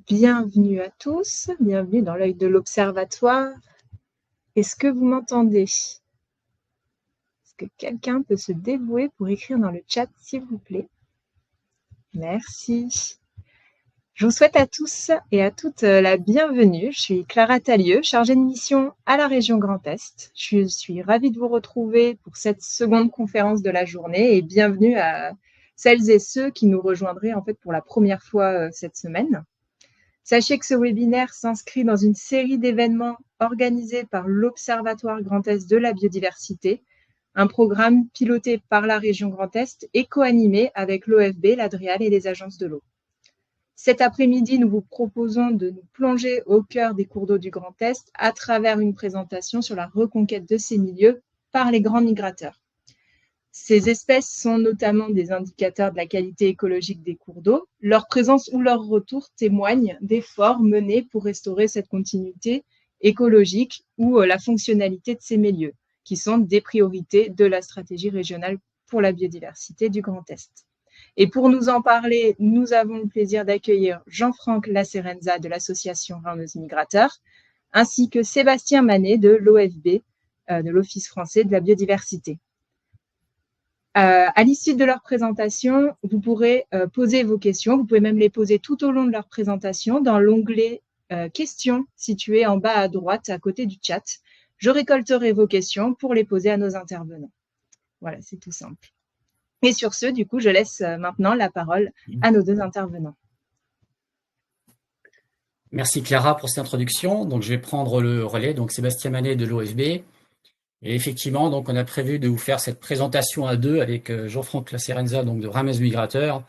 Bienvenue à tous, bienvenue dans l'œil de l'Observatoire. Est-ce que vous m'entendez? Est-ce que quelqu'un peut se dévouer pour écrire dans le chat, s'il vous plaît? Merci. Je vous souhaite à tous et à toutes la bienvenue. Je suis Clara Talieu, chargée de mission à la région Grand Est. Je suis ravie de vous retrouver pour cette seconde conférence de la journée et bienvenue à celles et ceux qui nous rejoindraient en fait pour la première fois cette semaine. Sachez que ce webinaire s'inscrit dans une série d'événements organisés par l'Observatoire Grand Est de la biodiversité, un programme piloté par la région Grand Est et co-animé avec l'OFB, l'Adrial et les agences de l'eau. Cet après-midi, nous vous proposons de nous plonger au cœur des cours d'eau du Grand Est à travers une présentation sur la reconquête de ces milieux par les grands migrateurs. Ces espèces sont notamment des indicateurs de la qualité écologique des cours d'eau. Leur présence ou leur retour témoignent d'efforts menés pour restaurer cette continuité écologique ou la fonctionnalité de ces milieux, qui sont des priorités de la stratégie régionale pour la biodiversité du Grand Est. Et pour nous en parler, nous avons le plaisir d'accueillir Jean-Franck Lacerenza de l'association Rameuse Migrateurs, ainsi que Sébastien Manet de l'OFB, de l'Office français de la biodiversité. À l'issue de leur présentation, vous pourrez poser vos questions. Vous pouvez même les poser tout au long de leur présentation dans l'onglet questions situé en bas à droite à côté du chat. Je récolterai vos questions pour les poser à nos intervenants. Voilà, c'est tout simple. Et sur ce, du coup, je laisse maintenant la parole à nos deux intervenants. Merci Clara pour cette introduction. Donc, je vais prendre le relais. Donc, Sébastien Manet de l'OFB. Et effectivement, donc, on a prévu de vous faire cette présentation à deux avec Jean-Franck Lacerenza, donc de Rameuse Migrateurs,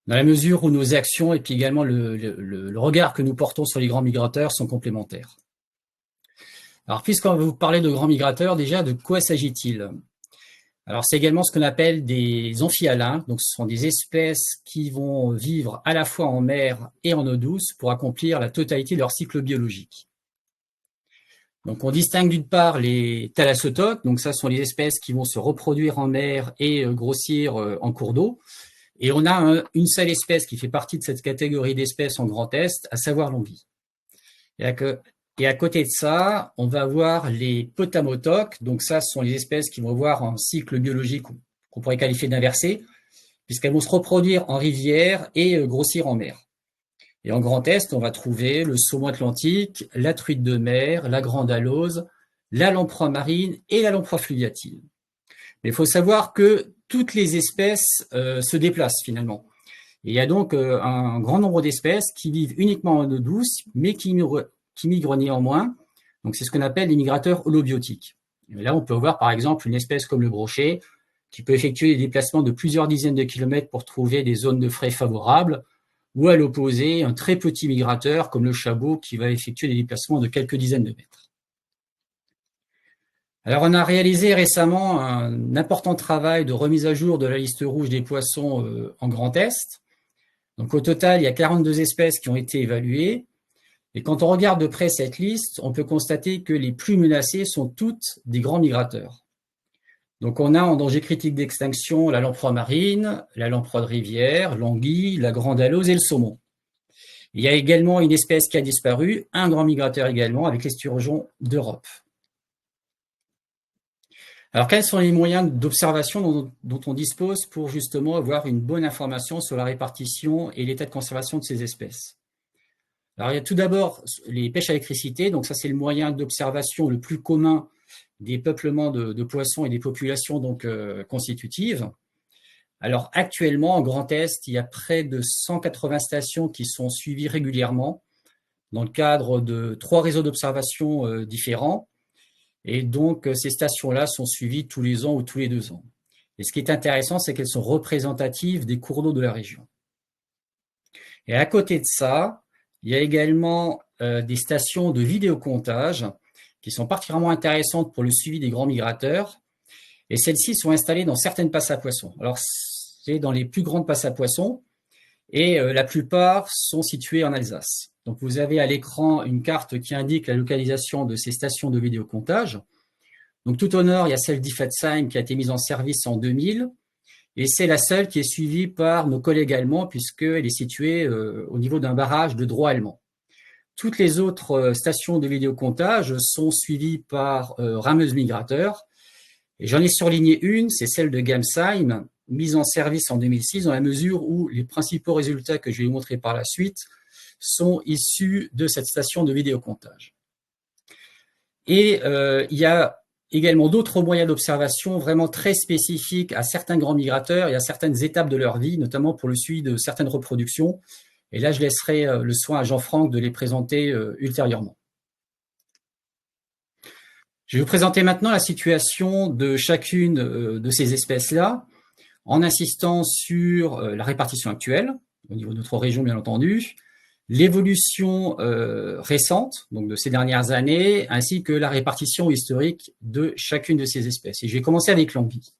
dans la mesure où nos actions et puis également le regard que nous portons sur les grands migrateurs sont complémentaires. Alors, puisqu'on va vous parler de grands migrateurs, déjà, de quoi s'agit-il? Alors, c'est également ce qu'on appelle des amphihalins. Donc, ce sont des espèces qui vont vivre à la fois en mer et en eau douce pour accomplir la totalité de leur cycle biologique. Donc, on distingue d'une part les thalassotoques, donc ça sont les espèces qui vont se reproduire en mer et grossir en cours d'eau. Et on a une seule espèce qui fait partie de cette catégorie d'espèces en Grand Est, à savoir l'anguille. Et à côté de ça, on va avoir les potamotoques, donc ça ce sont les espèces qui vont avoir un cycle biologique qu'on pourrait qualifier d'inversé, puisqu'elles vont se reproduire en rivière et grossir en mer. Et en Grand Est, on va trouver le saumon atlantique, la truite de mer, la grande alose, la lamproie marine et la lamproie fluviatile. Mais il faut savoir que toutes les espèces se déplacent finalement. Et il y a donc un grand nombre d'espèces qui vivent uniquement en eau douce, mais qui migrent néanmoins. Donc c'est ce qu'on appelle les migrateurs holobiotiques. Et là, on peut voir par exemple une espèce comme le brochet, qui peut effectuer des déplacements de plusieurs dizaines de kilomètres pour trouver des zones de frai favorables, ou à l'opposé, un très petit migrateur comme le chabot qui va effectuer des déplacements de quelques dizaines de mètres. Alors, on a réalisé récemment un important travail de remise à jour de la liste rouge des poissons en Grand Est. Donc, au total, il y a 42 espèces qui ont été évaluées. Et quand on regarde de près cette liste, on peut constater que les plus menacées sont toutes des grands migrateurs. Donc, on a en danger critique d'extinction la lamproie marine, la lamproie de rivière, l'anguille, la grande alose et le saumon. Il y a également une espèce qui a disparu, un grand migrateur également, avec l'esturgeon d'Europe. Alors, quels sont les moyens d'observation dont on dispose pour justement avoir une bonne information sur la répartition et l'état de conservation de ces espèces? Alors, il y a tout d'abord les pêches à électricité, donc ça c'est le moyen d'observation le plus commun des peuplements de poissons et des populations donc constitutives. Alors actuellement, en Grand Est, il y a près de 180 stations qui sont suivies régulièrement dans le cadre de 3 réseaux d'observation différents. Et donc, ces stations-là sont suivies tous les ans ou tous les 2 ans. Et ce qui est intéressant, c'est qu'elles sont représentatives des cours d'eau de la région. Et à côté de ça, il y a également des stations de vidéocomptage qui sont particulièrement intéressantes pour le suivi des grands migrateurs. Et celles-ci sont installées dans certaines passes à poissons. Alors, c'est dans les plus grandes passes à poissons et la plupart sont situées en Alsace. Donc, vous avez à l'écran une carte qui indique la localisation de ces stations de vidéocomptage. Donc, tout au nord, il y a celle d'Iffatsheim qui a été mise en service en 2000. et c'est la seule qui est suivie par nos collègues allemands puisqu'elle est située au niveau d'un barrage de droit allemand. Toutes les autres stations de vidéocomptage sont suivies par rameuses migrateurs. Et j'en ai surligné une, c'est celle de Gamsheim, mise en service en 2006, dans la mesure où les principaux résultats que je vais vous montrer par la suite sont issus de cette station de vidéocomptage. Et il y a également d'autres moyens d'observation vraiment très spécifiques à certains grands migrateurs et à certaines étapes de leur vie, notamment pour le suivi de certaines reproductions. Et là, je laisserai le soin à Jean-Franck de les présenter ultérieurement. Je vais vous présenter maintenant la situation de chacune de ces espèces-là, en insistant sur la répartition actuelle, au niveau de notre région bien entendu, l'évolution récente, donc de ces dernières années, ainsi que la répartition historique de chacune de ces espèces. Et je vais commencer avec l'anguille.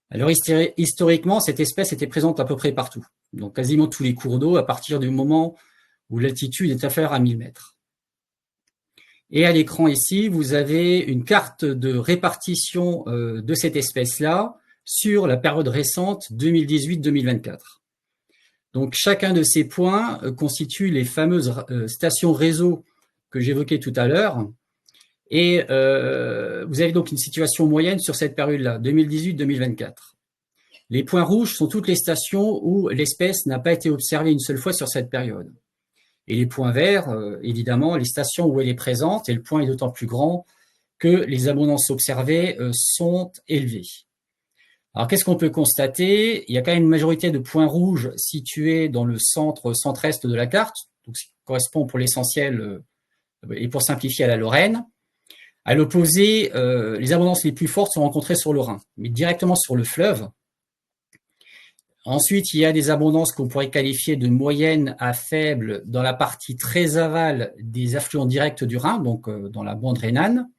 Alors historiquement, cette espèce était présente à peu près partout, donc quasiment tous les cours d'eau à partir du moment où l'altitude est inférieure à 1000 mètres. Et à l'écran ici, vous avez une carte de répartition de cette espèce-là sur la période récente 2018-2024. Donc chacun de ces points constitue les fameuses stations réseau que j'évoquais tout à l'heure. Et vous avez donc une situation moyenne sur cette période-là, 2018-2024. Les points rouges sont toutes les stations où l'espèce n'a pas été observée une seule fois sur cette période. Et les points verts, évidemment, les stations où elle est présente, et le point est d'autant plus grand que les abondances observées sont élevées. Alors, qu'est-ce qu'on peut constater? Il y a quand même une majorité de points rouges situés dans le centre-est de la carte, donc ce qui correspond pour l'essentiel, et pour simplifier, à la Lorraine. À l'opposé, les abondances les plus fortes sont rencontrées sur le Rhin, mais directement sur le fleuve. Ensuite, il y a des abondances qu'on pourrait qualifier de moyennes à faibles dans la partie très aval des affluents directs du Rhin, donc dans la bande rhénane.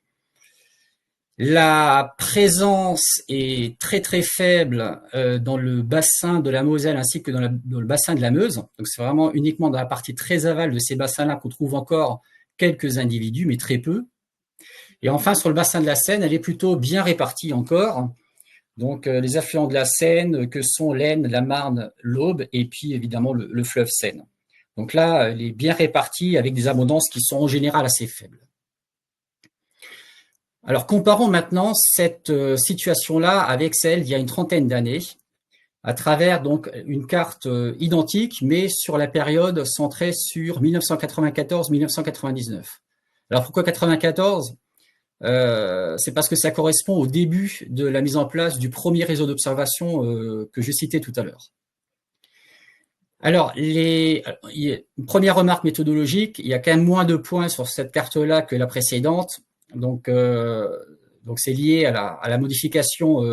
La présence est très très faible dans le bassin de la Moselle ainsi que dans le bassin de la Meuse. Donc c'est vraiment uniquement dans la partie très aval de ces bassins-là qu'on trouve encore quelques individus, mais très peu. Et enfin, sur le bassin de la Seine, elle est plutôt bien répartie encore. Donc, les affluents de la Seine, que sont l'Aisne, la Marne, l'Aube, et puis évidemment le fleuve Seine. Donc là, elle est bien répartie avec des abondances qui sont en général assez faibles. Alors, comparons maintenant cette situation-là avec celle d'il y a une trentaine d'années, à travers donc une carte identique, mais sur la période centrée sur 1994-1999. Alors, pourquoi 94 ? C'est parce que ça correspond au début de la mise en place du premier réseau d'observation que je citais tout à l'heure. Alors, une première remarque méthodologique, il y a quand même moins de points sur cette carte-là que la précédente, donc c'est lié à la modification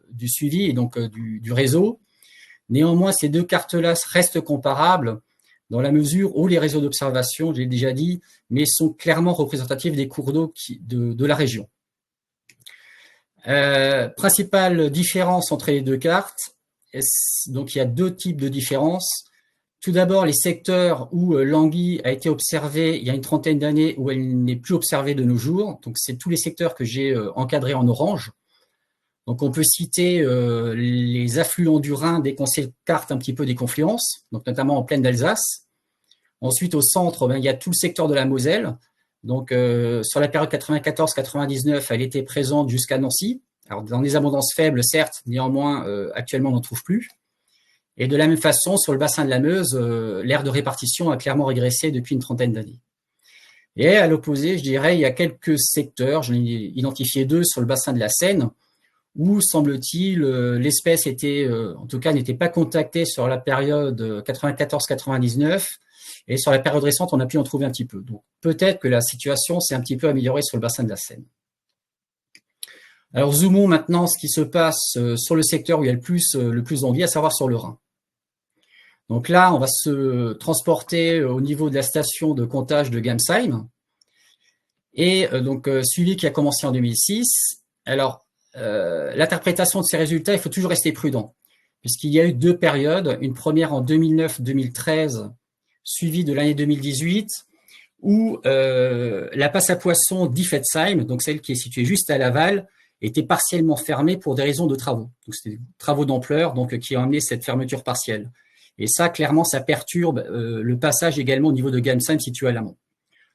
du suivi et donc du réseau. Néanmoins, ces deux cartes-là restent comparables dans la mesure où les réseaux d'observation, j'ai déjà dit, mais sont clairement représentatifs des cours d'eau de la région. Principale différence entre les deux cartes, donc il y a deux types de différences. Tout d'abord, les secteurs où l'anguille a été observée il y a une trentaine d'années, où elle n'est plus observée de nos jours. Donc c'est tous les secteurs que j'ai encadrés en orange. Donc on peut citer les affluents du Rhin dès qu'on s'écarte un petit peu des confluences, donc notamment en plaine d'Alsace. Ensuite, au centre, il y a tout le secteur de la Moselle. Donc sur la période 94-99, elle était présente jusqu'à Nancy. Alors dans des abondances faibles, certes, néanmoins, actuellement on n'en trouve plus. Et de la même façon, sur le bassin de la Meuse, l'aire de répartition a clairement régressé depuis une trentaine d'années. Et à l'opposé, je dirais, il y a quelques secteurs, j'en ai identifié deux sur le bassin de la Seine, où, semble-t-il, l'espèce en tout cas, n'était pas contactée sur la période 94-99, et sur la période récente, on a pu en trouver un petit peu. Donc, peut-être que la situation s'est un petit peu améliorée sur le bassin de la Seine. Alors, zoomons maintenant ce qui se passe sur le secteur où il y a le plus d'envie, à savoir sur le Rhin. Donc là, on va se transporter au niveau de la station de comptage de Gamsheim, et donc suivi qui a commencé en 2006. Alors, l'interprétation de ces résultats, il faut toujours rester prudent, puisqu'il y a eu deux périodes, une première en 2009-2013, suivie de l'année 2018, où la passe à poissons d'Iffezheim, donc celle qui est située juste à l'aval, était partiellement fermée pour des raisons de travaux. Donc, c'était des travaux d'ampleur qui ont amené cette fermeture partielle. Et ça, clairement, ça perturbe le passage également au niveau de Gamsheim situé à l'amont.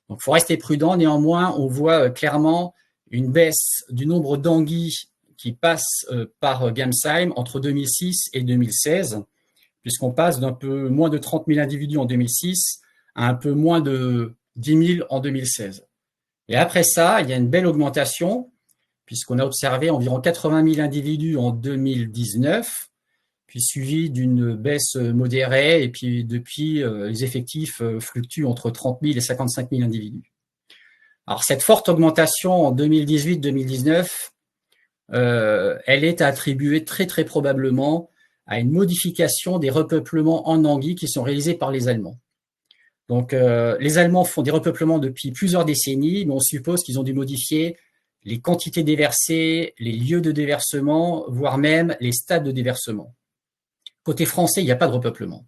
Donc, il faut rester prudent. Néanmoins, on voit clairement une baisse du nombre d'anguilles qui passent par Gamsheim entre 2006 et 2016, puisqu'on passe d'un peu moins de 30 000 individus en 2006 à un peu moins de 10 000 en 2016. Et après ça, il y a une belle augmentation, puisqu'on a observé environ 80 000 individus en 2019, puis suivi d'une baisse modérée, et puis depuis, les effectifs fluctuent entre 30 000 et 55 000 individus. Alors, cette forte augmentation en 2018-2019, elle est attribuée très très probablement à une modification des repeuplements en anguilles qui sont réalisés par les Allemands. Donc, les Allemands font des repeuplements depuis plusieurs décennies, mais on suppose qu'ils ont dû modifier les quantités déversées, les lieux de déversement, voire même les stades de déversement. Côté français, il n'y a pas de repeuplement.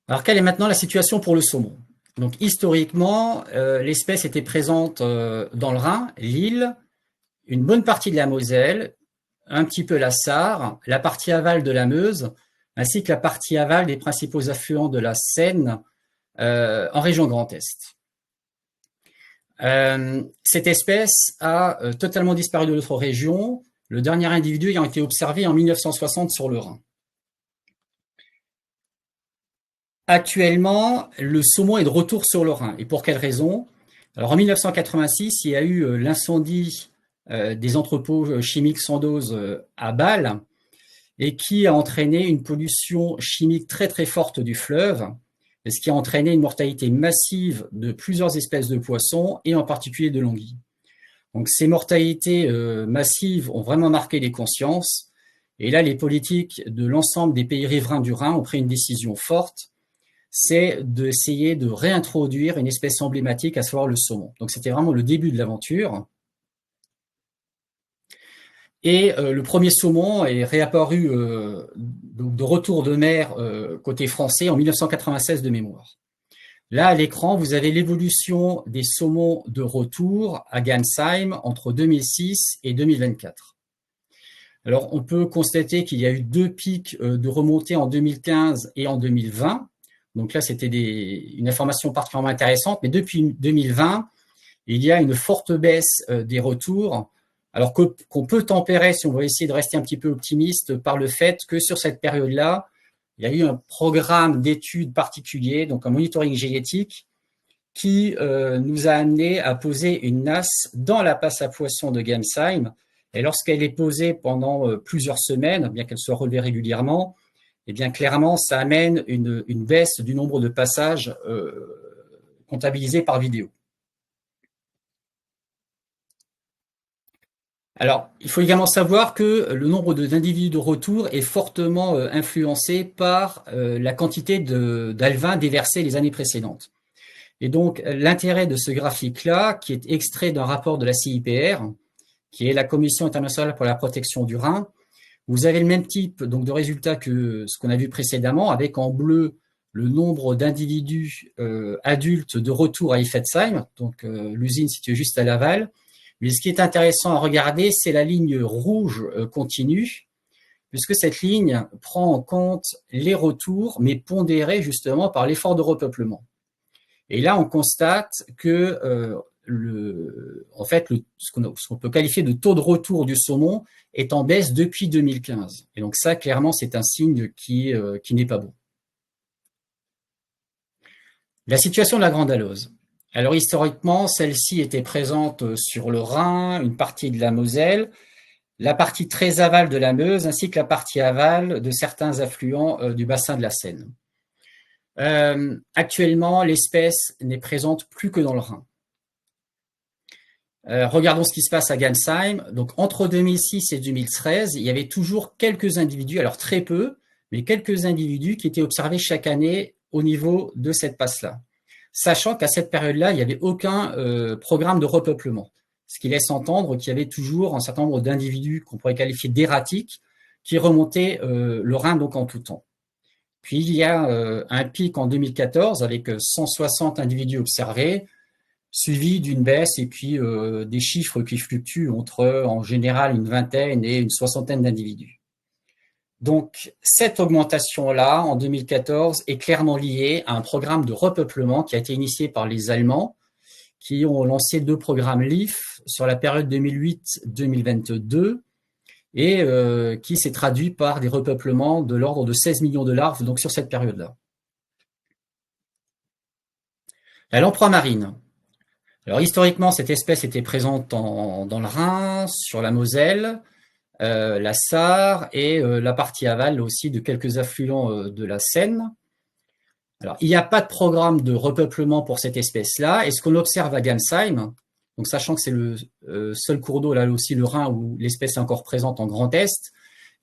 Alors, quelle est maintenant la situation pour le saumon? Donc, historiquement, l'espèce était présente dans le Rhin, l'Ille, une bonne partie de la Moselle, un petit peu la Sarre, la partie aval de la Meuse, ainsi que la partie aval des principaux affluents de la Seine en région Grand Est. Cette espèce a totalement disparu de notre région, le dernier individu ayant été observé en 1960 sur le Rhin. Actuellement, le saumon est de retour sur le Rhin. Et pour quelle raison? Alors en 1986, il y a eu l'incendie des entrepôts chimiques Sandoz à Bâle, et qui a entraîné une pollution chimique très très forte du fleuve, ce qui a entraîné une mortalité massive de plusieurs espèces de poissons, et en particulier de l'anguille. Donc ces mortalités massives ont vraiment marqué les consciences, et là les politiques de l'ensemble des pays riverains du Rhin ont pris une décision forte, c'est d'essayer de réintroduire une espèce emblématique, à savoir le saumon. Donc c'était vraiment le début de l'aventure. Et le premier saumon est réapparu de retour de mer côté français en 1996 de mémoire. Là, à l'écran, vous avez l'évolution des saumons de retour à Gamsheim entre 2006 et 2024. Alors, on peut constater qu'il y a eu deux pics de remontée en 2015 et en 2020. Donc là, c'était une information particulièrement intéressante. Mais depuis 2020, il y a une forte baisse des retours, alors qu'on peut tempérer, si on veut essayer de rester un petit peu optimiste, par le fait que sur cette période-là, il y a eu un programme d'études particulier, donc un monitoring génétique, qui nous a amené à poser une nasse dans la passe à poissons de Gamsheim. Et lorsqu'elle est posée pendant plusieurs semaines, bien qu'elle soit relevée régulièrement, eh bien clairement, ça amène une baisse du nombre de passages comptabilisés par vidéo. Alors, il faut également savoir que le nombre d'individus de retour est fortement influencé par la quantité d'alevins déversés les années précédentes. Et donc, l'intérêt de ce graphique-là, qui est extrait d'un rapport de la CIPR, qui est la Commission internationale pour la protection du Rhin, vous avez le même type donc, de résultats que ce qu'on a vu précédemment, avec en bleu le nombre d'individus adultes de retour à Iffezheim, donc l'usine située juste à l'aval. Mais ce qui est intéressant à regarder, c'est la ligne rouge continue, puisque cette ligne prend en compte les retours, mais pondérés justement par l'effort de repeuplement. Et là, on constate que ce qu'on peut qualifier de taux de retour du saumon est en baisse depuis 2015. Et donc ça, clairement, c'est un signe qui n'est pas bon. La situation de la Grande Alose. Alors historiquement, celle-ci était présente sur le Rhin, une partie de la Moselle, la partie très aval de la Meuse, ainsi que la partie aval de certains affluents du bassin de la Seine. Actuellement, l'espèce n'est présente plus que dans le Rhin. Regardons ce qui se passe à Gamsheim. Donc entre 2006 et 2013, il y avait toujours quelques individus, alors très peu, mais quelques individus qui étaient observés chaque année au niveau de cette passe-là. Sachant qu'à cette période-là, il n'y avait aucun programme de repeuplement, ce qui laisse entendre qu'il y avait toujours un certain nombre d'individus qu'on pourrait qualifier d'erratiques qui remontaient le Rhin donc en tout temps. Puis il y a un pic en 2014 avec 160 individus observés, suivi d'une baisse et puis des chiffres qui fluctuent entre, en général, une vingtaine et une soixantaine d'individus. Donc, cette augmentation-là, en 2014, est clairement liée à un programme de repeuplement qui a été initié par les Allemands, qui ont lancé 2 programmes LEAF sur la période 2008-2022 et qui s'est traduit par des repeuplements de l'ordre de 16 millions de larves, donc sur cette période-là. La lamproie marine. Alors historiquement, cette espèce était présente dans le Rhin, sur la Moselle, la Sarre et la partie aval aussi de quelques affluents de la Seine. Alors, il n'y a pas de programme de repeuplement pour cette espèce-là. Et ce qu'on observe à Gamsheim, donc sachant que c'est le seul cours d'eau, là aussi le Rhin, où l'espèce est encore présente en Grand Est,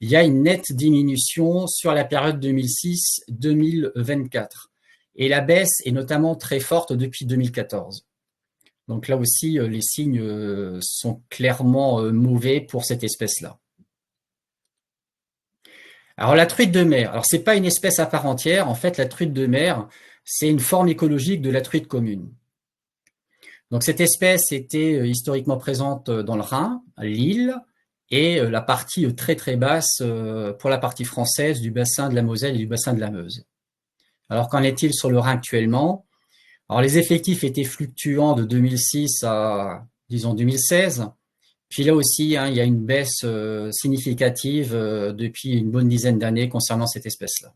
il y a une nette diminution sur la période 2006-2024. Et la baisse est notamment très forte depuis 2014. Donc là aussi, les signes sont clairement mauvais pour cette espèce-là. Alors la truite de mer, alors c'est pas une espèce à part entière, en fait la truite de mer, c'est une forme écologique de la truite commune. Donc cette espèce était historiquement présente dans le Rhin, à Lille, et la partie très très basse pour la partie française du bassin de la Moselle et du bassin de la Meuse. Alors qu'en est-il sur le Rhin actuellement? Alors les effectifs étaient fluctuants de 2006 à, disons, 2016. Puis là aussi, il y a une baisse significative depuis une bonne dizaine d'années concernant cette espèce-là.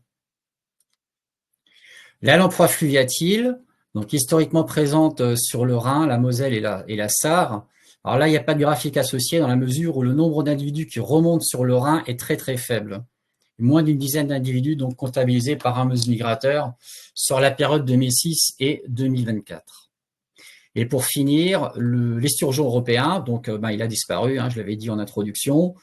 La lamproie fluviatile, donc historiquement présente sur le Rhin, la Moselle et la Sarre. Alors là, il n'y a pas de graphique associé dans la mesure où le nombre d'individus qui remontent sur le Rhin est très très faible. Moins d'une dizaine d'individus donc comptabilisés par un meuse migrateur sur la période 2006 et 2024. Et pour finir, l'esturgeon européen, donc il a disparu, je l'avais dit en introduction.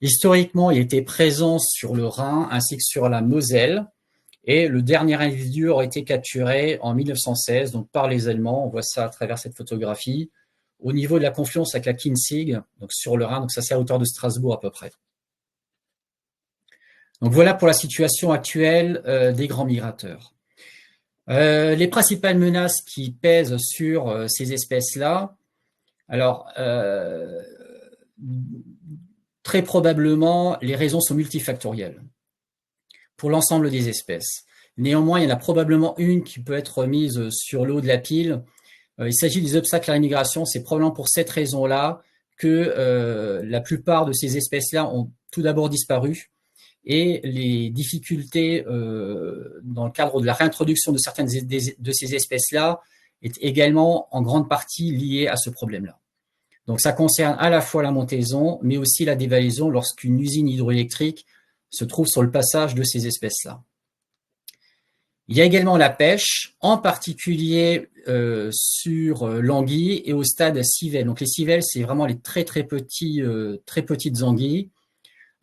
Historiquement, il était présent sur le Rhin ainsi que sur la Moselle. Et le dernier individu aurait été capturé en 1916, donc par les Allemands. On voit ça à travers cette photographie, au niveau de la confluence avec la Kinzig, donc sur le Rhin, donc ça c'est à hauteur de Strasbourg à peu près. Donc voilà pour la situation actuelle des grands migrateurs. Les principales menaces qui pèsent sur ces espèces-là, alors très probablement les raisons sont multifactorielles pour l'ensemble des espèces. Néanmoins, il y en a probablement une qui peut être mise sur le haut de la pile. Il s'agit des obstacles à la migration. C'est probablement pour cette raison-là que la plupart de ces espèces-là ont tout d'abord disparu. Et les difficultés dans le cadre de la réintroduction de certaines de ces espèces-là est également en grande partie liée à ce problème-là. Donc ça concerne à la fois la montaison, mais aussi la dévalaison lorsqu'une usine hydroélectrique se trouve sur le passage de ces espèces-là. Il y a également la pêche, en particulier sur l'anguille et au stade civelle. Donc les civelles, c'est vraiment les très petites anguilles.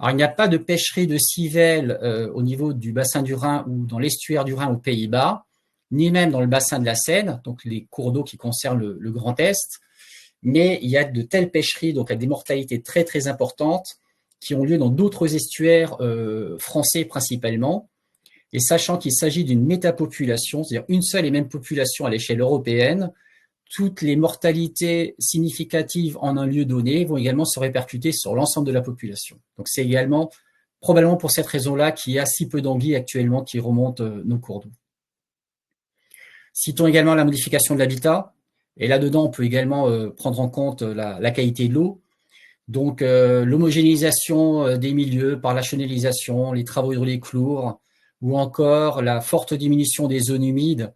Alors, il n'y a pas de pêcherie de civelle au niveau du bassin du Rhin ou dans l'estuaire du Rhin aux Pays-Bas, ni même dans le bassin de la Seine, donc les cours d'eau qui concernent le Grand Est. Mais il y a de telles pêcheries, donc à des mortalités très très importantes, qui ont lieu dans d'autres estuaires français principalement. Et sachant qu'il s'agit d'une métapopulation, c'est-à-dire une seule et même population à l'échelle européenne, toutes les mortalités significatives en un lieu donné vont également se répercuter sur l'ensemble de la population. Donc c'est également probablement pour cette raison-là qu'il y a si peu d'anguilles actuellement qui remontent nos cours d'eau. Citons également la modification de l'habitat. Et là-dedans, on peut également prendre en compte la qualité de l'eau. Donc l'homogénéisation des milieux par la chenalisation, les travaux hydrauliques lourds, ou encore la forte diminution des zones humides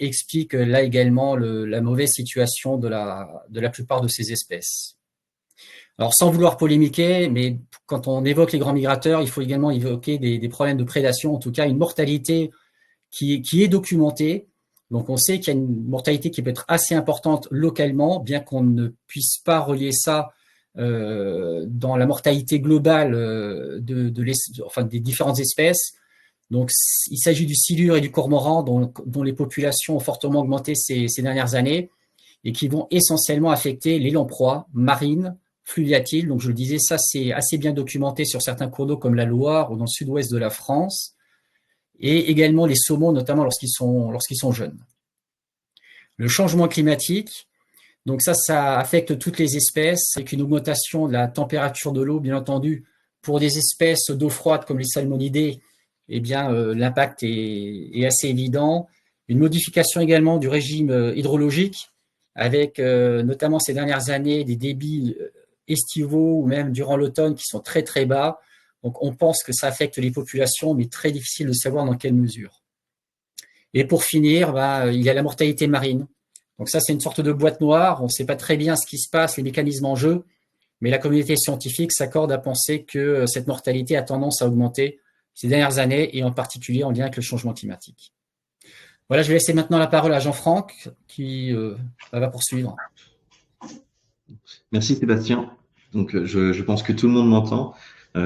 explique là également la mauvaise situation de la plupart de ces espèces. Alors sans vouloir polémiquer, mais quand on évoque les grands migrateurs, il faut également évoquer des problèmes de prédation, en tout cas une mortalité qui est documentée. Donc on sait qu'il y a une mortalité qui peut être assez importante localement, bien qu'on ne puisse pas relier ça dans la mortalité globale des différentes espèces. Donc, il s'agit du silure et du cormoran dont les populations ont fortement augmenté ces dernières années et qui vont essentiellement affecter les lamproies marines, fluviatiles. Donc, je le disais, ça, c'est assez bien documenté sur certains cours d'eau comme la Loire ou dans le sud-ouest de la France, et également les saumons, notamment lorsqu'ils sont jeunes. Le changement climatique, donc ça affecte toutes les espèces, avec une augmentation de la température de l'eau, bien entendu. Pour des espèces d'eau froide comme les salmonidés, eh bien, l'impact est assez évident. Une modification également du régime hydrologique, avec notamment ces dernières années des débits estivaux ou même durant l'automne qui sont très très bas. Donc on pense que ça affecte les populations, mais très difficile de savoir dans quelle mesure. Et pour finir, il y a la mortalité marine. Donc ça, c'est une sorte de boîte noire. On ne sait pas très bien ce qui se passe, les mécanismes en jeu, mais la communauté scientifique s'accorde à penser que cette mortalité a tendance à augmenter ces dernières années, et en particulier en lien avec le changement climatique. Voilà, je vais laisser maintenant la parole à Jean-Franck qui va poursuivre. Merci Sébastien. Donc je pense que tout le monde m'entend.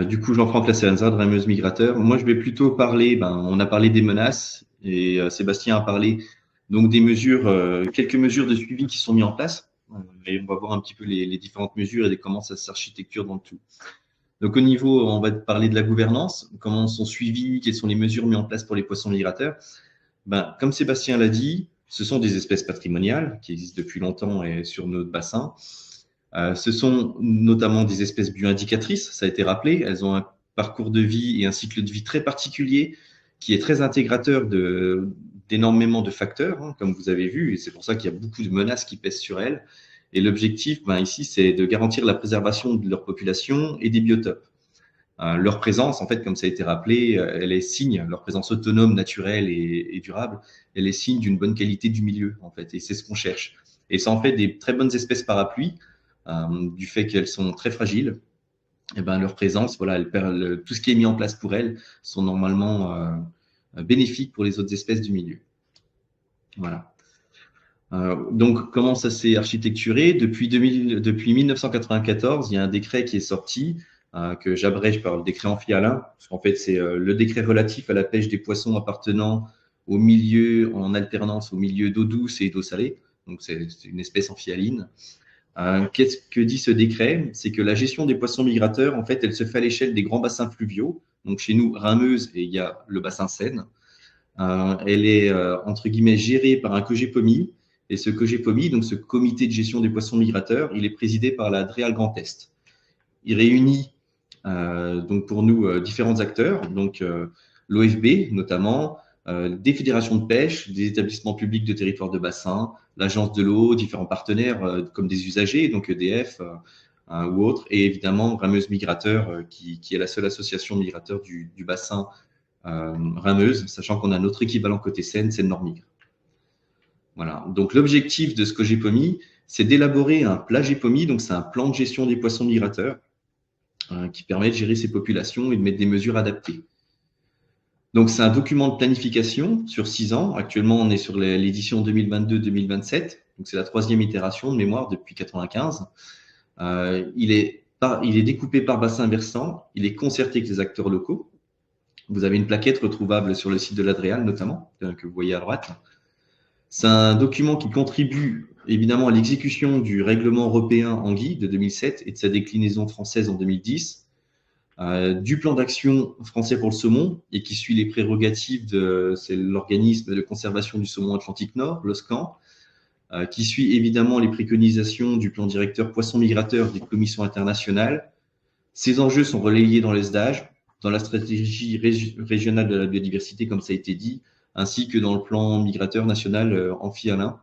Du coup, Jean-Franck Lasserenza de Rameuse Migrateur. Moi, je vais plutôt parler, on a parlé des menaces et Sébastien a parlé donc des mesures, quelques mesures de suivi qui sont mises en place. Et on va voir un petit peu les différentes mesures et comment ça s'architecture dans le tout. Donc au niveau, on va parler de la gouvernance, comment sont suivis, quelles sont les mesures mises en place pour les poissons migrateurs. Comme Sébastien l'a dit, ce sont des espèces patrimoniales qui existent depuis longtemps et sur notre bassin. Ce sont notamment des espèces bioindicatrices, ça a été rappelé. Elles ont un parcours de vie et un cycle de vie très particulier qui est très intégrateur d'énormément de facteurs, hein, comme vous avez vu, et c'est pour ça qu'il y a beaucoup de menaces qui pèsent sur elles. Et l'objectif, ici, c'est de garantir la préservation de leur population et des biotopes. Leur présence, en fait, comme ça a été rappelé, elle est signe, leur présence autonome, naturelle et durable, elle est signe d'une bonne qualité du milieu, en fait, et c'est ce qu'on cherche. Et ça en fait des très bonnes espèces parapluies, du fait qu'elles sont très fragiles. Et leur présence, voilà, tout ce qui est mis en place pour elles sont normalement bénéfiques pour les autres espèces du milieu. Voilà. Donc, comment ça s'est architecturé? Depuis 1994, il y a un décret qui est sorti, que j'abrège par le décret Amphi-Alain, parce qu'en fait, c'est le décret relatif à la pêche des poissons appartenant au milieu en alternance au milieu d'eau douce et d'eau salée. Donc, c'est une espèce amphialine. Qu'est-ce que dit ce décret? C'est que la gestion des poissons migrateurs, en fait, elle se fait à l'échelle des grands bassins fluviaux. Donc, chez nous, Rameuse, et il y a le bassin Seine. Elle est, entre guillemets, gérée par un COGEPOMI. Et ce COGEPOMI, donc ce comité de gestion des poissons migrateurs, il est présidé par la DREAL Grand Est. Il réunit, donc pour nous, différents acteurs, donc l'OFB notamment, des fédérations de pêche, des établissements publics de territoire de bassin, l'agence de l'eau, différents partenaires comme des usagers, donc EDF ou autres, et évidemment Rameuse Migrateur, qui est la seule association migrateur du bassin Rameuse, sachant qu'on a notre équivalent côté Seine, c'est le Nord-Migre. Voilà. Donc l'objectif de ce COGEPOMI, c'est d'élaborer un PLAGEPOMI, donc c'est un plan de gestion des poissons migrateurs qui permet de gérer ces populations et de mettre des mesures adaptées. Donc, c'est un document de planification sur 6 ans. Actuellement, on est sur l'édition 2022-2027. Donc, c'est la 3e itération de mémoire depuis 1995. Il est découpé par bassin versant. Il est concerté avec les acteurs locaux. Vous avez une plaquette retrouvable sur le site de l'Adréal, notamment, que vous voyez à droite. C'est un document qui contribue évidemment à l'exécution du règlement européen Anguille de 2007 et de sa déclinaison française en 2010. Du plan d'action français pour le saumon et qui suit les prérogatives c'est l'organisme de conservation du saumon Atlantique Nord, l'OSCAN, qui suit évidemment les préconisations du plan directeur poisson migrateur des commissions internationales. Ces enjeux sont relayés dans les SDAG, dans la stratégie régionale de la biodiversité, comme ça a été dit, ainsi que dans le plan migrateur national Amphi-Alain,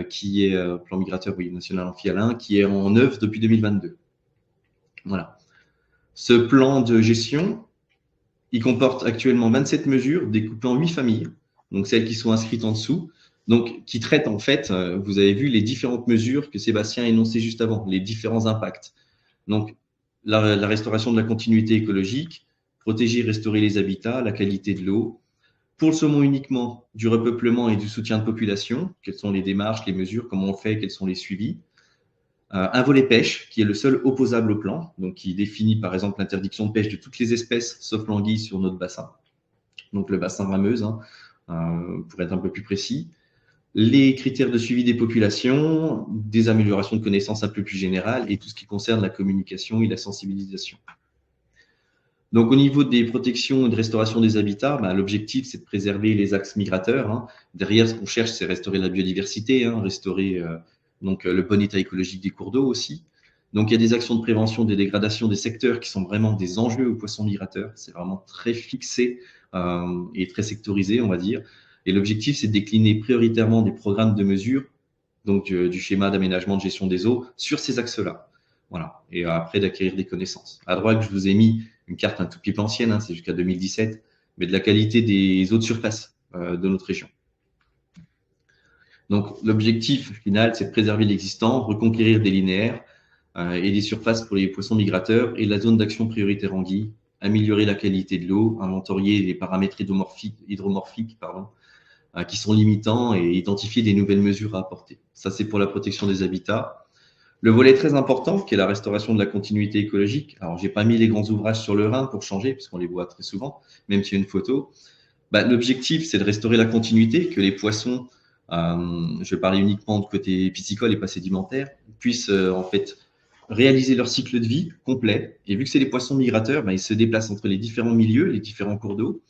qui est plan migrateur national Amphi-Alain, qui est en œuvre depuis 2022. Voilà. Ce plan de gestion, il comporte actuellement 27 mesures découpées en 8 familles, donc celles qui sont inscrites en dessous, donc qui traitent en fait, vous avez vu les différentes mesures que Sébastien a énoncées juste avant, les différents impacts. Donc la restauration de la continuité écologique, protéger et restaurer les habitats, la qualité de l'eau. Pour le saumon uniquement, du repeuplement et du soutien de population, quelles sont les démarches, les mesures, comment on fait, quels sont les suivis. Un volet pêche, qui est le seul opposable au plan, donc qui définit par exemple l'interdiction de pêche de toutes les espèces, sauf l'anguille sur notre bassin, donc le bassin Rameuse, pour être un peu plus précis. Les critères de suivi des populations, des améliorations de connaissances un peu plus générales, et tout ce qui concerne la communication et la sensibilisation. Donc, au niveau des protections et de restauration des habitats, ben, l'objectif, c'est de préserver les axes migrateurs, hein. Derrière, ce qu'on cherche, c'est restaurer la biodiversité, hein, restaurer le bon état écologique des cours d'eau aussi. Donc, il y a des actions de prévention des dégradations des secteurs qui sont vraiment des enjeux aux poissons migrateurs. C'est vraiment très fixé et très sectorisé, on va dire. Et l'objectif, c'est de décliner prioritairement des programmes de mesure, donc du schéma d'aménagement de gestion des eaux, sur ces axes-là. Voilà. Et après, d'acquérir des connaissances. À droite, je vous ai mis une carte un tout petit peu ancienne, hein, c'est jusqu'à 2017, mais de la qualité des eaux de surface de notre région. Donc, l'objectif final, c'est de préserver l'existant, reconquérir des linéaires et des surfaces pour les poissons migrateurs et la zone d'action prioritaire anguille, améliorer la qualité de l'eau, inventorier les paramètres hydromorphiques qui sont limitants et identifier des nouvelles mesures à apporter. Ça, c'est pour la protection des habitats. Le volet très important, qui est la restauration de la continuité écologique. Alors, j'ai pas mis les grands ouvrages sur le Rhin pour changer, puisqu'on les voit très souvent, même s'il y a une photo. L'objectif, c'est de restaurer la continuité, que les poissons, je vais parler uniquement de côté piscicole et pas sédimentaire, puissent en fait réaliser leur cycle de vie complet. Et vu que c'est des poissons migrateurs, ils se déplacent entre les différents milieux, les différents cours d'eau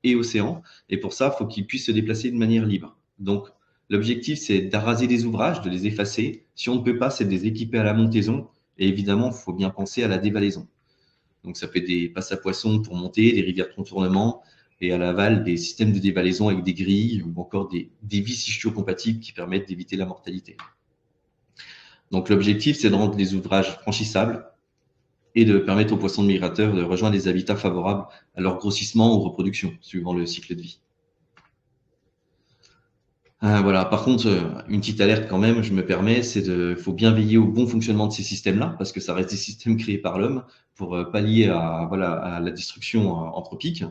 et océans. Et pour ça, il faut qu'ils puissent se déplacer de manière libre. Donc, l'objectif, c'est d'arraser des ouvrages, de les effacer. Si on ne peut pas, c'est de les équiper à la montaison. Et évidemment, il faut bien penser à la dévalaison. Donc, ça fait des passes à poissons pour monter, des rivières de contournement, et à l'aval, des systèmes de dévalaison avec des grilles ou encore des vis ischio-compatibles qui permettent d'éviter la mortalité. Donc, l'objectif, c'est de rendre les ouvrages franchissables et de permettre aux poissons migrateurs de rejoindre des habitats favorables à leur grossissement ou reproduction, suivant le cycle de vie. Voilà. Par contre, une petite alerte quand même, je me permets, faut bien veiller au bon fonctionnement de ces systèmes-là, parce que ça reste des systèmes créés par l'homme pour pallier à la destruction anthropique.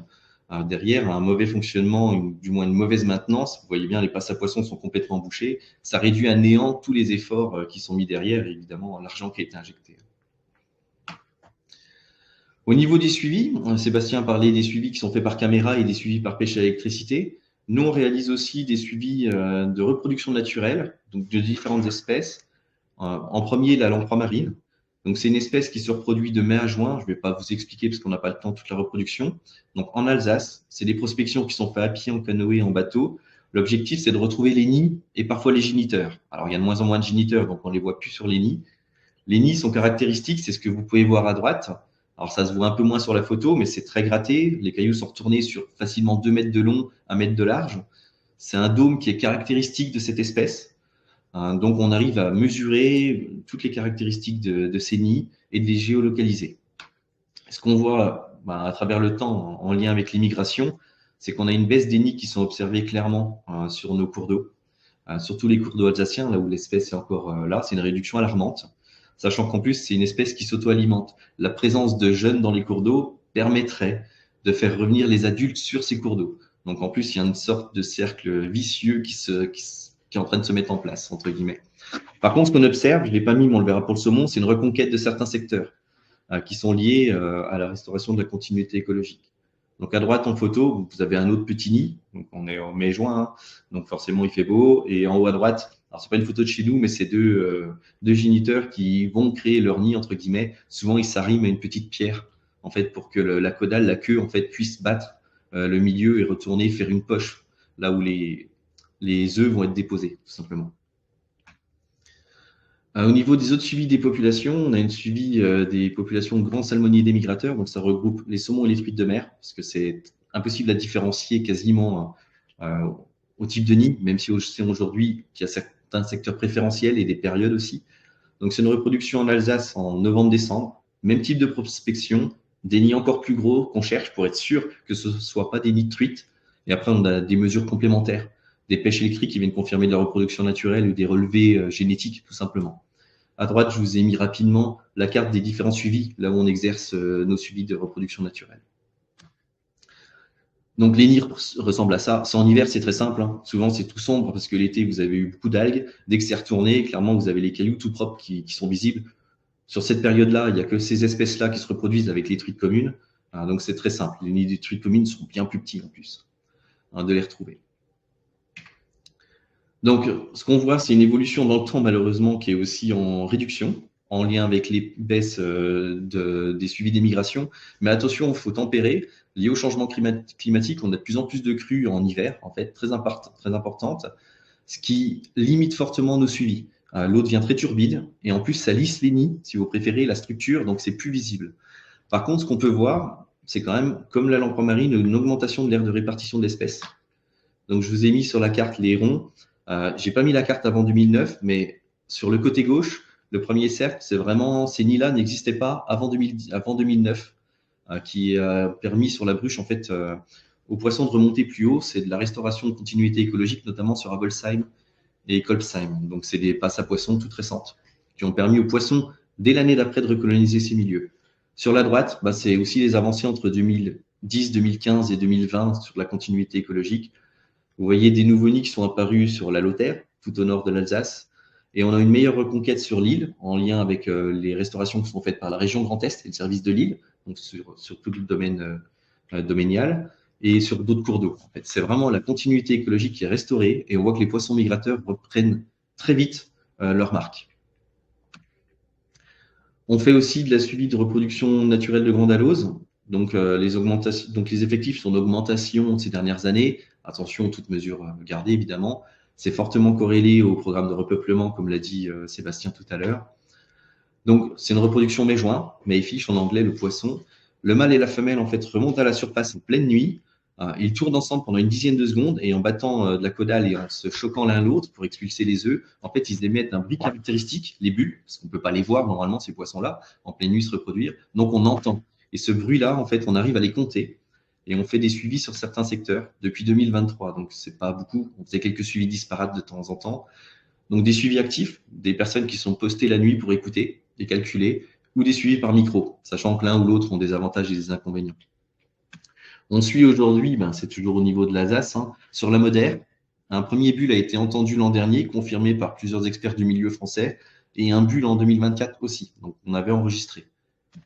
Derrière, un mauvais fonctionnement, du moins une mauvaise maintenance, vous voyez bien, les passes à poissons sont complètement bouchés. Ça réduit à néant tous les efforts qui sont mis derrière, et évidemment, l'argent qui a été injecté. Au niveau des suivis, Sébastien parlait des suivis qui sont faits par caméra et des suivis par pêche à l'électricité. Nous, on réalise aussi des suivis de reproduction naturelle, donc de différentes espèces. En premier, la lamproie marine. Donc, c'est une espèce qui se reproduit de mai à juin. Je ne vais pas vous expliquer parce qu'on n'a pas le temps de toute la reproduction. Donc, en Alsace, c'est des prospections qui sont faites à pied, en canoë, en bateau. L'objectif, c'est de retrouver les nids et parfois les géniteurs. Alors, il y a de moins en moins de géniteurs, donc on ne les voit plus sur les nids. Les nids sont caractéristiques, c'est ce que vous pouvez voir à droite. Alors, ça se voit un peu moins sur la photo, mais c'est très gratté. Les cailloux sont retournés sur facilement 2 mètres de long, 1 mètre de large. C'est un dôme qui est caractéristique de cette espèce. Donc, on arrive à mesurer toutes les caractéristiques de ces nids et de les géolocaliser. Ce qu'on voit à travers le temps en lien avec l'immigration, c'est qu'on a une baisse des nids qui sont observées clairement sur nos cours d'eau, surtout les cours d'eau alsaciens, là où l'espèce est encore là. C'est une réduction alarmante, sachant qu'en plus, c'est une espèce qui s'auto-alimente. La présence de jeunes dans les cours d'eau permettrait de faire revenir les adultes sur ces cours d'eau. Donc, en plus, il y a une sorte de cercle vicieux qui est en train de se mettre en place, entre guillemets. Par contre, ce qu'on observe, je ne l'ai pas mis, mais on le verra pour le saumon, c'est une reconquête de certains secteurs qui sont liés à la restauration de la continuité écologique. Donc, à droite, en photo, vous avez un autre petit nid. Donc, on est en mai-juin, hein, donc forcément, il fait beau. Et en haut à droite, alors, c'est pas une photo de chez nous, mais c'est deux géniteurs qui vont créer leur nid, entre guillemets. Souvent, ils s'arriment à une petite pierre, en fait, pour que la caudale, la queue, en fait, puisse battre le milieu et retourner, faire une poche, là où les œufs vont être déposés, tout simplement. Au niveau des autres suivis des populations, on a une suivi des populations de grands salmoniers migrateurs. Donc, ça regroupe les saumons et les truites de mer, parce que c'est impossible à différencier quasiment au type de nid, même si on sait aujourd'hui qu'il y a certains secteurs préférentiels et des périodes aussi. Donc, c'est une reproduction en Alsace en novembre-décembre. Même type de prospection, des nids encore plus gros qu'on cherche pour être sûr que ce ne soit pas des nids de truites. Et après, on a des mesures complémentaires, des pêches électriques qui viennent confirmer de la reproduction naturelle ou des relevés génétiques, tout simplement. À droite, je vous ai mis rapidement la carte des différents suivis, là où on exerce nos suivis de reproduction naturelle. Donc, les nids ressemblent à ça. Ça, en hiver, c'est très simple, hein. Souvent, c'est tout sombre parce que l'été, vous avez eu beaucoup d'algues. Dès que c'est retourné, clairement, vous avez les cailloux tout propres qui sont visibles. Sur cette période-là, il n'y a que ces espèces-là qui se reproduisent avec les truites communes. Donc, c'est très simple. Les nids des truites communes sont bien plus petits en plus, de les retrouver. Donc, ce qu'on voit, c'est une évolution dans le temps, malheureusement, qui est aussi en réduction. en lien avec les baisses des suivis des migrations. Mais attention, il faut tempérer. Lié au changement climatique, on a de plus en plus de crues en hiver, en fait, très importantes, ce qui limite fortement nos suivis. L'eau devient très turbide et en plus, ça lisse les nids, si vous préférez, la structure, donc c'est plus visible. Par contre, ce qu'on peut voir, c'est quand même, comme la lampe marine, une augmentation de l'aire de répartition de l'espèce. Donc, je vous ai mis sur la carte les ronds. Je n'ai pas mis la carte avant 2009, mais sur le côté gauche, le premier cercle, c'est vraiment, ces nids-là n'existaient pas avant 2009, qui a permis sur la bruche, en fait, aux poissons de remonter plus haut. C'est de la restauration de continuité écologique, notamment sur Abelsheim et Kolbsheim. Donc, c'est des passes à poissons toutes récentes qui ont permis aux poissons, dès l'année d'après, de recoloniser ces milieux. Sur la droite, c'est aussi les avancées entre 2010, 2015 et 2020 sur la continuité écologique. Vous voyez des nouveaux nids qui sont apparus sur la Lothaire, tout au nord de l'Alsace. Et on a une meilleure reconquête sur l'île, en lien avec les restaurations qui sont faites par la région Grand Est et le service de l'île, donc sur tout le domaine doménial, et sur d'autres cours d'eau. En fait, c'est vraiment la continuité écologique qui est restaurée, et on voit que les poissons migrateurs reprennent très vite leur marque. On fait aussi de la suivi de reproduction naturelle de grandalose. Donc, les effectifs sont en augmentation ces dernières années. Attention, toute mesure gardée, évidemment. C'est fortement corrélé au programme de repeuplement, comme l'a dit Sébastien tout à l'heure. Donc, c'est une reproduction mai-juin, Mayfish en anglais, le poisson. Le mâle et la femelle, en fait, remontent à la surface en pleine nuit. Ils tournent ensemble pendant une dizaine de secondes et en battant de la caudale et en se choquant l'un l'autre pour expulser les œufs, en fait, ils émettent un bruit caractéristique, les bulles, parce qu'on ne peut pas les voir normalement, ces poissons-là, en pleine nuit se reproduire. Donc, on entend. Et ce bruit-là, en fait, on arrive à les compter. Et on fait des suivis sur certains secteurs depuis 2023. Donc, c'est pas beaucoup. On faisait quelques suivis disparates de temps en temps. Donc, des suivis actifs, des personnes qui sont postées la nuit pour écouter et calculer, ou des suivis par micro, sachant que l'un ou l'autre ont des avantages et des inconvénients. On suit aujourd'hui, c'est toujours au niveau de l'Alsace, sur la Moder. Un premier bulle a été entendu l'an dernier, confirmé par plusieurs experts du milieu français, et un bulle en 2024 aussi. Donc, on avait enregistré.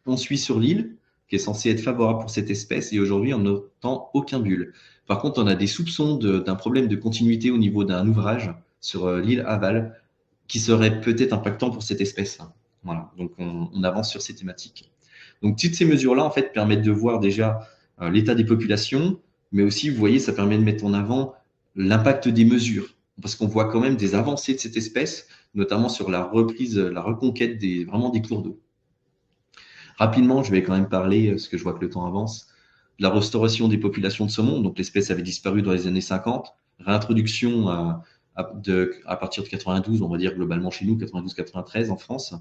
On suit sur l'île, qui est censée être favorable pour cette espèce, et aujourd'hui, on n'entend aucun bulle. Par contre, on a des soupçons d'un problème de continuité au niveau d'un ouvrage sur l'île Aval, qui serait peut-être impactant pour cette espèce. Voilà, donc on avance sur ces thématiques. Donc, toutes ces mesures-là, en fait, permettent de voir déjà l'état des populations, mais aussi, vous voyez, ça permet de mettre en avant l'impact des mesures, parce qu'on voit quand même des avancées de cette espèce, notamment sur la reprise, la reconquête vraiment des cours d'eau. Rapidement, je vais quand même parler, parce que je vois que le temps avance, de la restauration des populations de saumon. Donc, l'espèce avait disparu dans les années 50, réintroduction à partir de 92, on va dire globalement chez nous, 92-93 en France.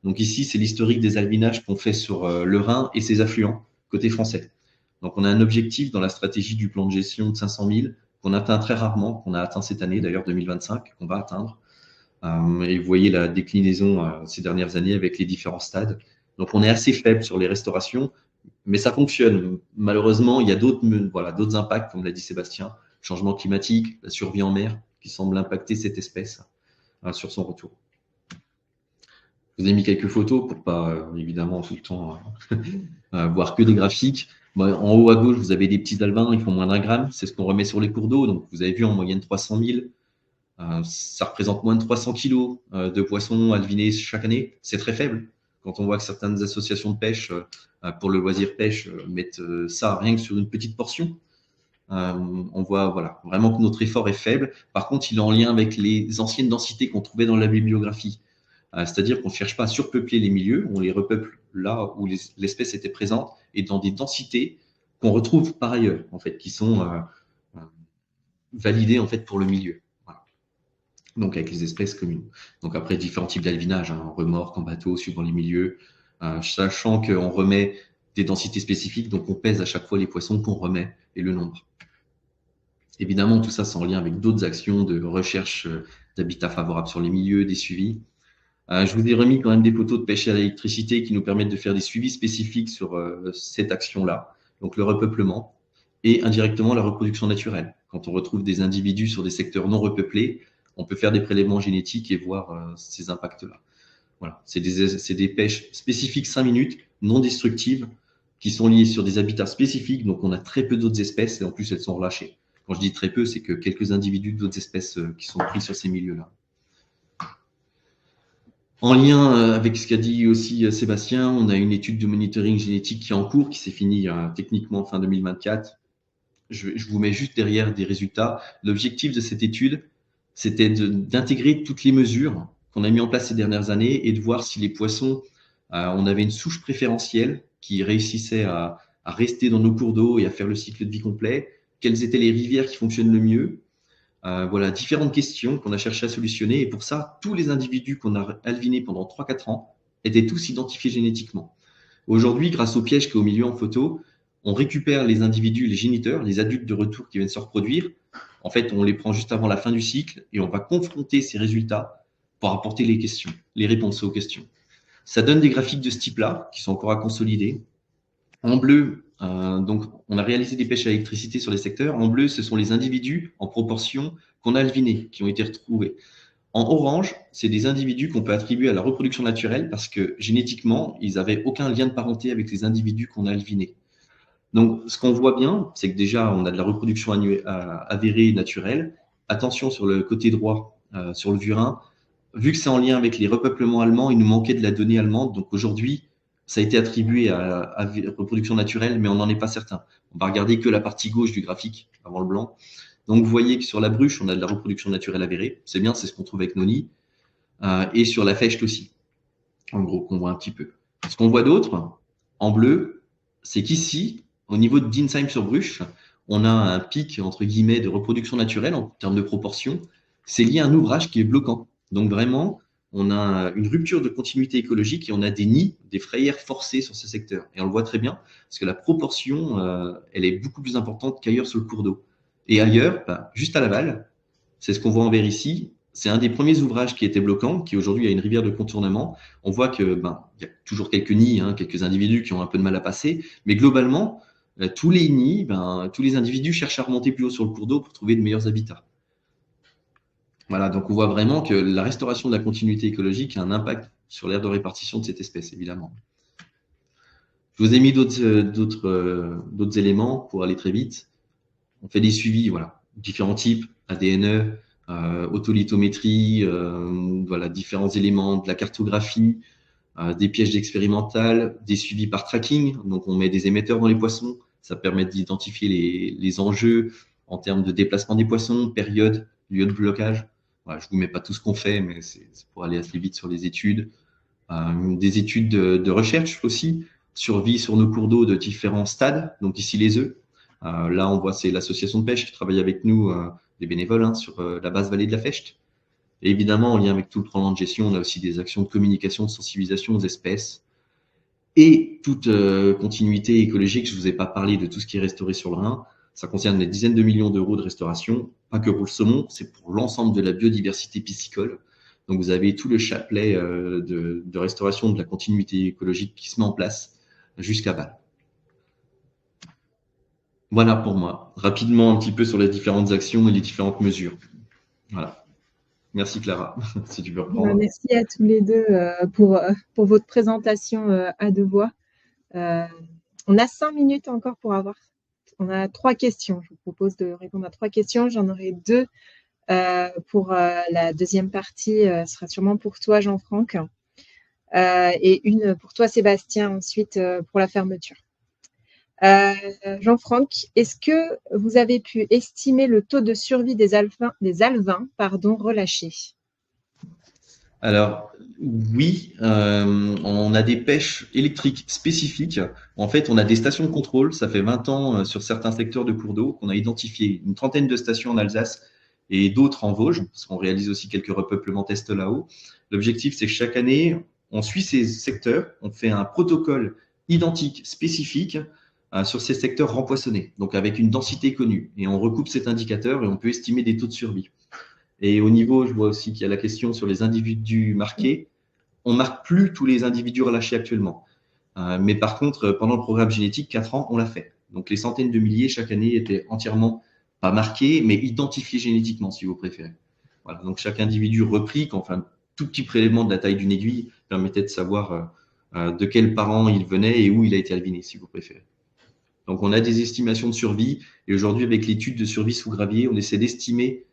Donc ici, c'est l'historique des albinages qu'on fait sur le Rhin et ses affluents, côté français. Donc, on a un objectif dans la stratégie du plan de gestion de 500 000 qu'on atteint très rarement, qu'on a atteint cette année, d'ailleurs 2025, qu'on va atteindre. Et vous voyez la déclinaison ces dernières années avec les différents stades. Donc, on est assez faible sur les restaurations, mais ça fonctionne. Malheureusement, il y a d'autres impacts, comme l'a dit Sébastien, changement climatique, la survie en mer, qui semble impacter cette espèce sur son retour. Je vous ai mis quelques photos pour pas, évidemment, tout le temps voir que des graphiques. En haut à gauche, vous avez des petits albins, ils font moins d'1 gramme. C'est ce qu'on remet sur les cours d'eau. Donc, vous avez vu en moyenne 300 000. Ça représente moins de 300 kilos de poissons alvinés chaque année. C'est très faible. Quand on voit que certaines associations de pêche pour le loisir pêche mettent ça rien que sur une petite portion, on voit vraiment que notre effort est faible. Par contre, il est en lien avec les anciennes densités qu'on trouvait dans la bibliographie. C'est-à-dire qu'on ne cherche pas à surpeupler les milieux, on les repeuple là où l'espèce était présente et dans des densités qu'on retrouve par ailleurs, en fait, qui sont validées en fait, pour le milieu. Voilà. Donc, avec les espèces communes. Donc, après, différents types d'alvinage, en remorque, en bateau, suivant les milieux, sachant qu'on remet des densités spécifiques, donc on pèse à chaque fois les poissons qu'on remet et le nombre. Évidemment, tout ça, c'est en lien avec d'autres actions de recherche d'habitats favorables sur les milieux, des suivis. Je vous ai remis quand même des photos de pêche à l'électricité qui nous permettent de faire des suivis spécifiques sur cette action-là, donc le repeuplement et indirectement la reproduction naturelle. Quand on retrouve des individus sur des secteurs non repeuplés, on peut faire des prélèvements génétiques et voir ces impacts-là. Voilà, c'est des pêches spécifiques 5 minutes, non destructives, qui sont liées sur des habitats spécifiques, donc on a très peu d'autres espèces et en plus elles sont relâchées. Quand je dis très peu, c'est que quelques individus d'autres espèces qui sont pris sur ces milieux-là. En lien avec ce qu'a dit aussi Sébastien, on a une étude de monitoring génétique qui est en cours, qui s'est finie techniquement fin 2024. Je vous mets juste derrière des résultats. L'objectif de cette étude, c'était d'intégrer toutes les mesures qu'on a mis en place ces dernières années et de voir si les poissons, on avait une souche préférentielle qui réussissait à rester dans nos cours d'eau et à faire le cycle de vie complet, quelles étaient les rivières qui fonctionnent le mieux. Voilà, différentes questions qu'on a cherché à solutionner. Et pour ça, tous les individus qu'on a alvinés pendant 3-4 ans étaient tous identifiés génétiquement. Aujourd'hui, grâce au piège qui est au milieu en photo, on récupère les individus, les géniteurs, les adultes de retour qui viennent se reproduire. En fait, on les prend juste avant la fin du cycle et on va confronter ces résultats pour apporter les réponses aux questions. Ça donne des graphiques de ce type-là qui sont encore à consolider. En bleu, donc on a réalisé des pêches à électricité sur les secteurs. En bleu, ce sont les individus en proportion qu'on a alvinés, qui ont été retrouvés. En orange, c'est des individus qu'on peut attribuer à la reproduction naturelle parce que génétiquement, ils n'avaient aucun lien de parenté avec les individus qu'on a alvinés. Donc, ce qu'on voit bien, c'est que déjà, on a de la reproduction avérée naturelle. Attention sur le côté droit, sur le Vurin. Vu que c'est en lien avec les repeuplements allemands, il nous manquait de la donnée allemande. Donc aujourd'hui, ça a été attribué à reproduction naturelle, mais on n'en est pas certain. On va regarder que la partie gauche du graphique, avant le blanc. Donc vous voyez que sur la bruche, on a de la reproduction naturelle avérée. C'est bien, c'est ce qu'on trouve avec Noni. Et sur la fechte aussi. En gros, qu'on voit un petit peu. Ce qu'on voit d'autre, en bleu, c'est qu'ici, au niveau de Dinsheim sur bruche, on a un pic, entre guillemets, de reproduction naturelle en termes de proportion. C'est lié à un ouvrage qui est bloquant. Donc vraiment, on a une rupture de continuité écologique et on a des nids, des frayères forcées sur ce secteur. Et on le voit très bien, parce que la proportion, elle est beaucoup plus importante qu'ailleurs sur le cours d'eau. Et ailleurs, juste à l'aval, c'est ce qu'on voit en vert ici, c'est un des premiers ouvrages qui était bloquant, qui aujourd'hui a une rivière de contournement. On voit que y a toujours quelques nids, quelques individus qui ont un peu de mal à passer, mais globalement, tous les nids, tous les individus cherchent à remonter plus haut sur le cours d'eau pour trouver de meilleurs habitats. Voilà, donc on voit vraiment que la restauration de la continuité écologique a un impact sur l'aire de répartition de cette espèce, évidemment. Je vous ai mis d'autres éléments pour aller très vite. On fait des suivis, voilà, différents types, ADNE, autolithométrie, voilà, différents éléments de la cartographie, des pièges expérimentales, des suivis par tracking. Donc, on met des émetteurs dans les poissons. Ça permet d'identifier les enjeux en termes de déplacement des poissons, période, lieu de blocage. Voilà, je ne vous mets pas tout ce qu'on fait, mais c'est pour aller assez vite sur les études. Des études de recherche aussi, survie sur nos cours d'eau de différents stades. Donc, ici, les œufs. Là, on voit, c'est l'association de pêche qui travaille avec nous, des bénévoles, sur la basse vallée de la Fechte. Et évidemment, en lien avec tout le plan de gestion, on a aussi des actions de communication, de sensibilisation aux espèces. Et toute continuité écologique, je ne vous ai pas parlé de tout ce qui est restauré sur le Rhin. Ça concerne des dizaines de millions d'euros de restauration, pas que pour le saumon, c'est pour l'ensemble de la biodiversité piscicole. Donc, vous avez tout le chapelet de restauration de la continuité écologique qui se met en place jusqu'à Bâle. Voilà pour moi. Rapidement, un petit peu sur les différentes actions et les différentes mesures. Voilà. Merci Clara, si tu peux reprendre. Merci à tous les deux pour votre présentation à deux voix. On a 5 minutes encore pour avoir. On a 3 questions. Je vous propose de répondre à 3 questions. J'en aurai 2 pour la deuxième partie. Ce sera sûrement pour toi, Jean-Franck. Et une pour toi, Sébastien, ensuite pour la fermeture. Jean-Franck, est-ce que vous avez pu estimer le taux de survie des alevins relâchés? Alors, oui, on a des pêches électriques spécifiques. En fait, on a des stations de contrôle. Ça fait 20 ans sur certains secteurs de cours d'eau qu'on a identifié une trentaine de stations en Alsace et d'autres en Vosges, parce qu'on réalise aussi quelques repeuplements tests là-haut. L'objectif, c'est que chaque année, on suit ces secteurs, on fait un protocole identique, spécifique, sur ces secteurs rempoissonnés, donc avec une densité connue. Et on recoupe cet indicateur et on peut estimer des taux de survie. Et au niveau, je vois aussi qu'il y a la question sur les individus marqués. On ne marque plus tous les individus relâchés actuellement. Mais par contre, pendant le programme génétique, 4 ans, on l'a fait. Donc les centaines de milliers chaque année étaient entièrement, pas marqués, mais identifiés génétiquement, si vous préférez. Voilà, donc chaque individu repris, enfin un tout petit prélèvement de la taille d'une aiguille, permettait de savoir de quels parents il venait et où il a été albiné, si vous préférez. Donc, on a des estimations de survie. Et aujourd'hui, avec l'étude de survie sous gravier, on essaie d'estimer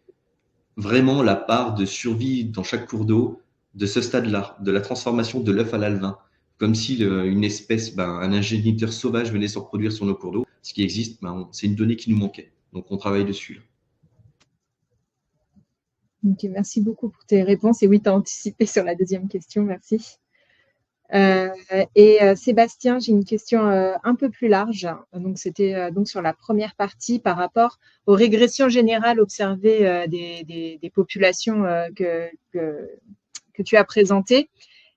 vraiment la part de survie dans chaque cours d'eau de ce stade-là, de la transformation de l'œuf à l'alevin, comme si une espèce, un ingénieur sauvage venait se reproduire sur nos cours d'eau. Ce qui existe, c'est une donnée qui nous manquait. Donc, on travaille dessus. Là. Ok, merci beaucoup pour tes réponses. Et oui, tu as anticipé sur la deuxième question, merci. Sébastien, j'ai une question un peu plus large. Donc, c'était donc sur la première partie par rapport aux régressions générales observées des populations que tu as présentées.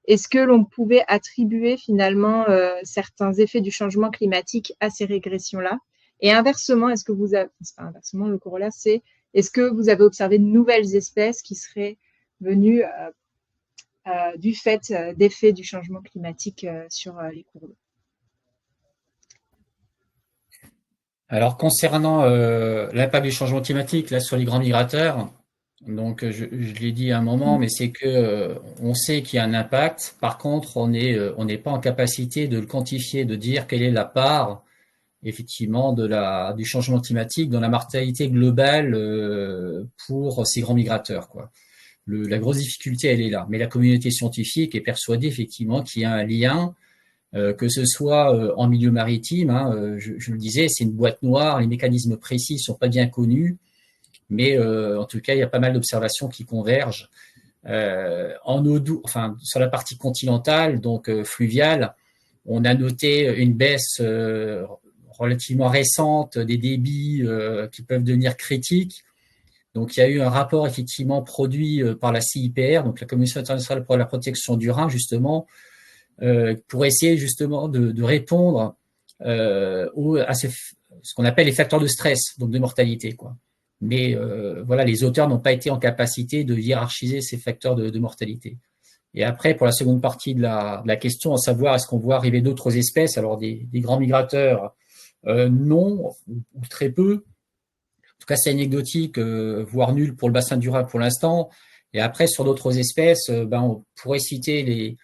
Est-ce que l'on pouvait attribuer finalement certains effets du changement climatique à ces régressions-là? Et inversement, est-ce que vous avez, enfin, inversement, le corollaire, c'est est-ce que vous avez observé de nouvelles espèces qui seraient venues du fait d'effets du changement climatique sur les cours d'eau? Alors concernant l'impact du changement climatique là sur les grands migrateurs, donc je l'ai dit à un moment, mais c'est que on sait qu'il y a un impact. Par contre, on n'est pas en capacité de le quantifier, de dire quelle est la part effectivement du changement climatique dans la mortalité globale pour ces grands migrateurs, quoi. La grosse difficulté, elle est là. Mais la communauté scientifique est persuadée effectivement qu'il y a un lien, que ce soit en milieu maritime, hein, je le disais, c'est une boîte noire, les mécanismes précis sont pas bien connus, mais en tout cas, il y a pas mal d'observations qui convergent. En eau douce, enfin sur la partie continentale, donc fluviale, on a noté une baisse relativement récente des débits qui peuvent devenir critiques. Donc, il y a eu un rapport effectivement produit par la CIPR, donc la Commission internationale pour la protection du Rhin, justement, pour essayer justement de répondre à ce qu'on appelle les facteurs de stress, donc de mortalité, quoi. Mais voilà, les auteurs n'ont pas été en capacité de hiérarchiser ces facteurs de mortalité. Et après, pour la seconde partie de la question, à savoir est-ce qu'on voit arriver d'autres espèces, alors des grands migrateurs, non, ou très peu. En tout cas, c'est anecdotique, voire nul pour le bassin du Rhin pour l'instant. Et après, sur d'autres espèces, on pourrait citer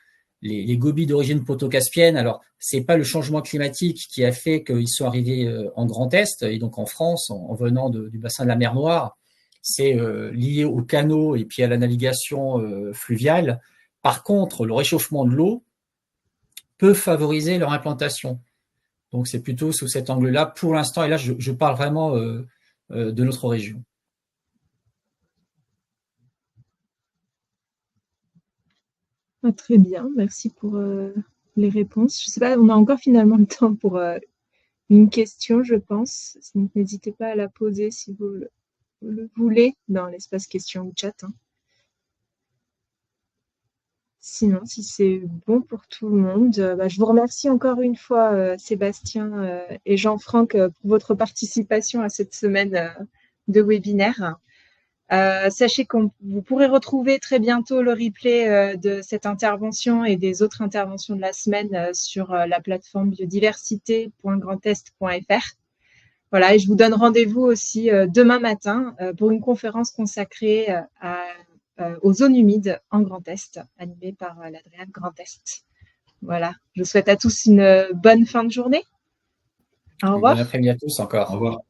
les gobies d'origine proto-caspienne. Alors, c'est pas le changement climatique qui a fait qu'ils sont arrivés en Grand Est, et donc en France, en venant du bassin de la mer Noire. C'est lié aux canaux et puis à la navigation fluviale. Par contre, le réchauffement de l'eau peut favoriser leur implantation. Donc, c'est plutôt sous cet angle-là pour l'instant. Et là, je parle vraiment de notre région. Ah, très bien, merci pour les réponses. Je sais pas, on a encore finalement le temps pour une question, je pense. Donc, n'hésitez pas à la poser si vous le voulez dans l'espace question ou chat. Hein. Sinon, si c'est bon pour tout le monde, je vous remercie encore une fois, Sébastien et Jean-Franck, pour votre participation à cette semaine de webinaire. Sachez que vous pourrez retrouver très bientôt le replay de cette intervention et des autres interventions de la semaine sur la plateforme biodiversité.grandest.fr. Voilà, et je vous donne rendez-vous aussi demain matin pour une conférence consacrée aux zones humides en Grand Est, animée par l'Adriane Grand Est. Voilà, je vous souhaite à tous une bonne fin de journée. Au revoir. Bon après-midi à tous encore. Au revoir.